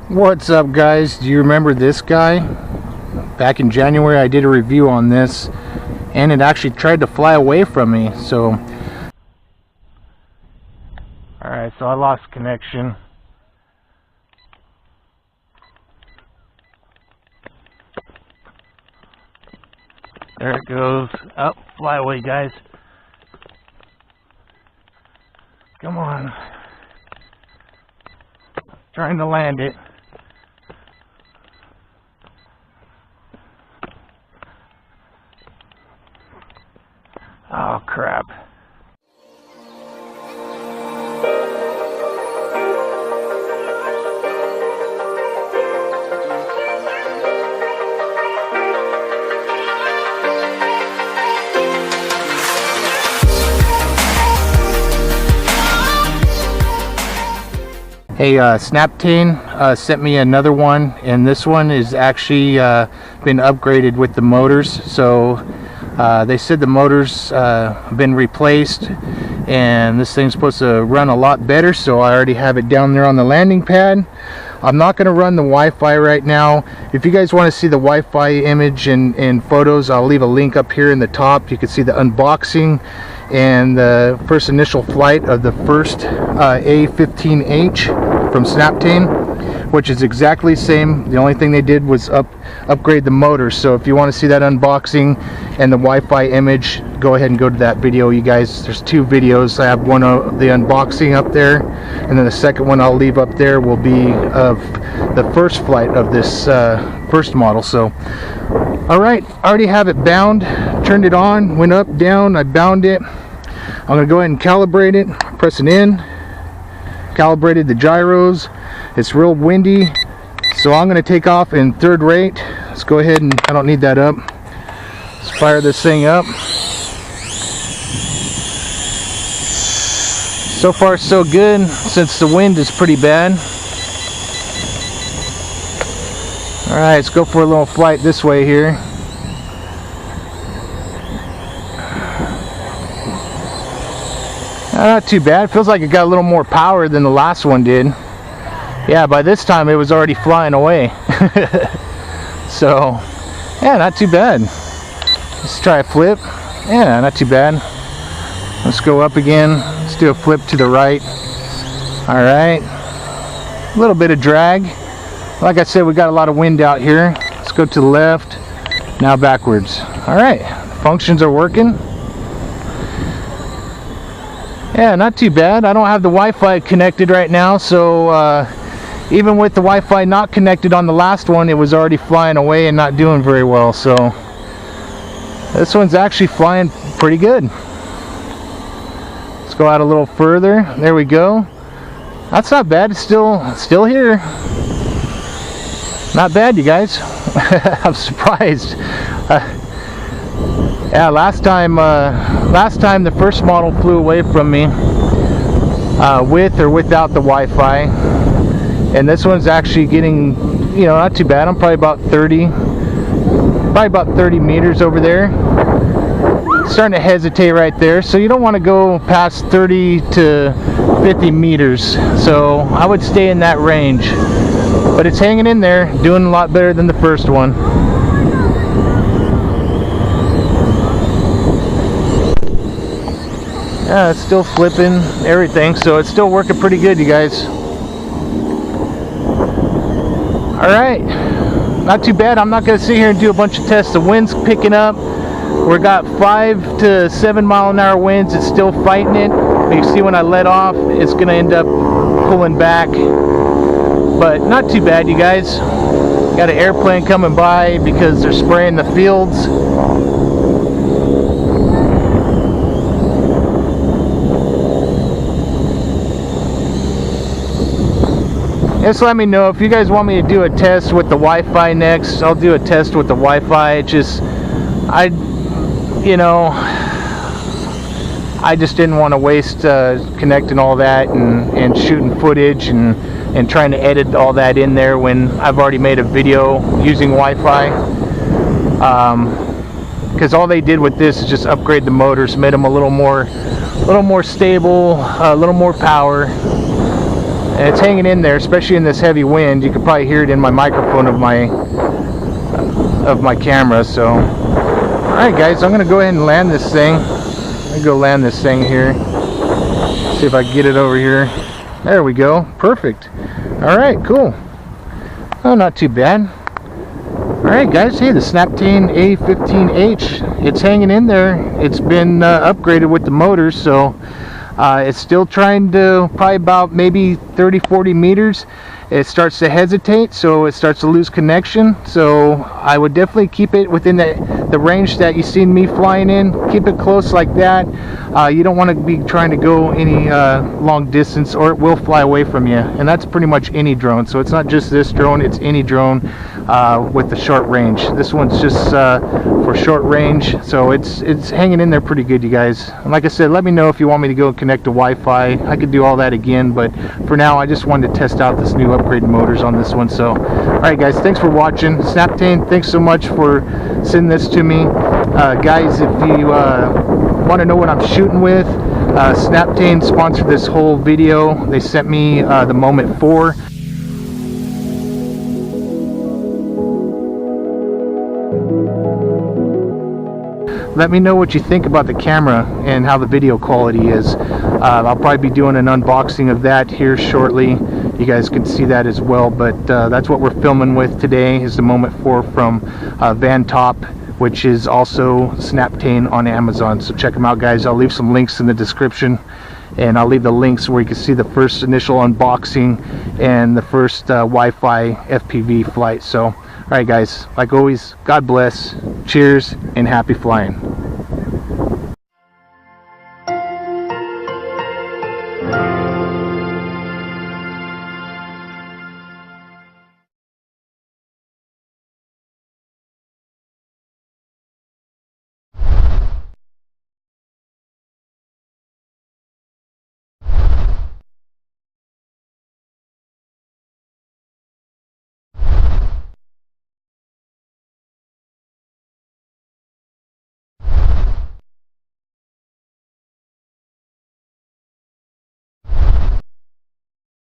What's up, guys? Do you remember this guy? Back in January I did a review on this and it actually tried to fly away from me. So alright, so I lost connection. There it goes. Up, fly away, guys. Come on. Trying to land it. Oh crap. Hey, SnapTain sent me another one, and this one is actually been upgraded with the motors. So they said the motors have been replaced and this thing's supposed to run a lot better, so I already have it down there on the landing pad. I'm not going to run the Wi-Fi right now. If you guys want to see the Wi-Fi image and photos, I'll leave a link up here in the top. You can see the unboxing and the first initial flight of the first A15H from SnapTain, which is exactly the same. The only thing they did was upgrade the motor. So if you want to see that unboxing and the Wi-Fi image, go ahead and go to that video, you guys. There's two videos. I have one of the unboxing up there, and then the second one I'll leave up there will be of the first flight of this first model. So alright, I already have it bound, turned it on, went up, down, I bound it. I'm going to go ahead and calibrate it, pressing in, calibrated the gyros. It's real windy, so I'm going to take off in third rate. Let's go ahead and, I don't need that up. Let's fire this thing up. So far so good, since the wind is pretty bad. Alright, let's go for a little flight this way here. Not too bad. Feels like it got a little more power than the last one did. Yeah, by this time it was already flying away. So, yeah, not too bad. Let's try a flip. Yeah, not too bad. Let's go up again. Let's do a flip to the right. Alright. A little bit of drag. Like I said, we got a lot of wind out here. Let's go to the left. Now backwards. Alright. Functions are working. Yeah, not too bad. I don't have the Wi-Fi connected right now, so even with the Wi-Fi not connected on the last one, it was already flying away and not doing very well. So this one's actually flying pretty good. Let's go out a little further. There we go. That's not bad. It's still here. Not bad, you guys. I'm surprised. Yeah, last time the first model flew away from me with or without the Wi-Fi, and this one's actually getting, you know, not too bad. I'm probably about 30 meters over there. Starting to hesitate right there, so you don't want to go past 30 to 50 meters. So I would stay in that range, but it's hanging in there, doing a lot better than the first one. Yeah, it's still flipping everything, so it's still working pretty good, you guys. Alright, not too bad. I'm not going to sit here and do a bunch of tests. The wind's picking up. We got 5 to 7 mile an hour winds. It's still fighting it. You see when I let off, it's going to end up pulling back. But not too bad, you guys. Got an airplane coming by because they're spraying the fields. Just let me know if you guys want me to do a test with the Wi-Fi next. I'll do a test with the Wi-Fi. I just didn't want to waste connecting all that and shooting footage and trying to edit all that in there when I've already made a video using Wi-Fi. Because all they did with this is just upgrade the motors, made them a little more stable, a little more power. and it's hanging in there, especially in this heavy wind. You can probably hear it in my microphone of my camera. So alright guys, I'm gonna go ahead and land this thing. Let me go land this thing here, see if I can get it over here. There we go, perfect. Alright, cool. Oh, not too bad. Alright guys, hey, the SnapTain A15H, it's hanging in there. It's been upgraded with the motors, so it's still trying to, probably about maybe 30-40 meters. It starts to hesitate, so it starts to lose connection. So I would definitely keep it within the range that you seen me flying in. Keep it close like that. You don't want to be trying to go any long distance, or it will fly away from you. And that's pretty much any drone. So it's not just this drone, it's any drone with the short range. This one's just for short range, so it's hanging in there pretty good, you guys. And like I said, let me know if you want me to go connect to Wi-Fi. I could do all that again, but for now I just wanted to test out this new upgraded motors on this one. So alright guys, thanks for watching. SnapTain, thanks so much for sending this to me. Guys, if you want to know what I'm shooting with, SnapTain sponsored this whole video. They sent me the Moment 4. Let me know what you think about the camera and how the video quality is. I'll probably be doing an unboxing of that here shortly. You guys can see that as well, but that's what we're filming with today, is the Moment 4 from Vantop, which is also SnapTain on Amazon. So check them out guys. I'll leave some links in the description, and I'll leave the links where you can see the first initial unboxing and the first Wi-Fi FPV flight. So alright guys, like always, God bless, cheers, and happy flying.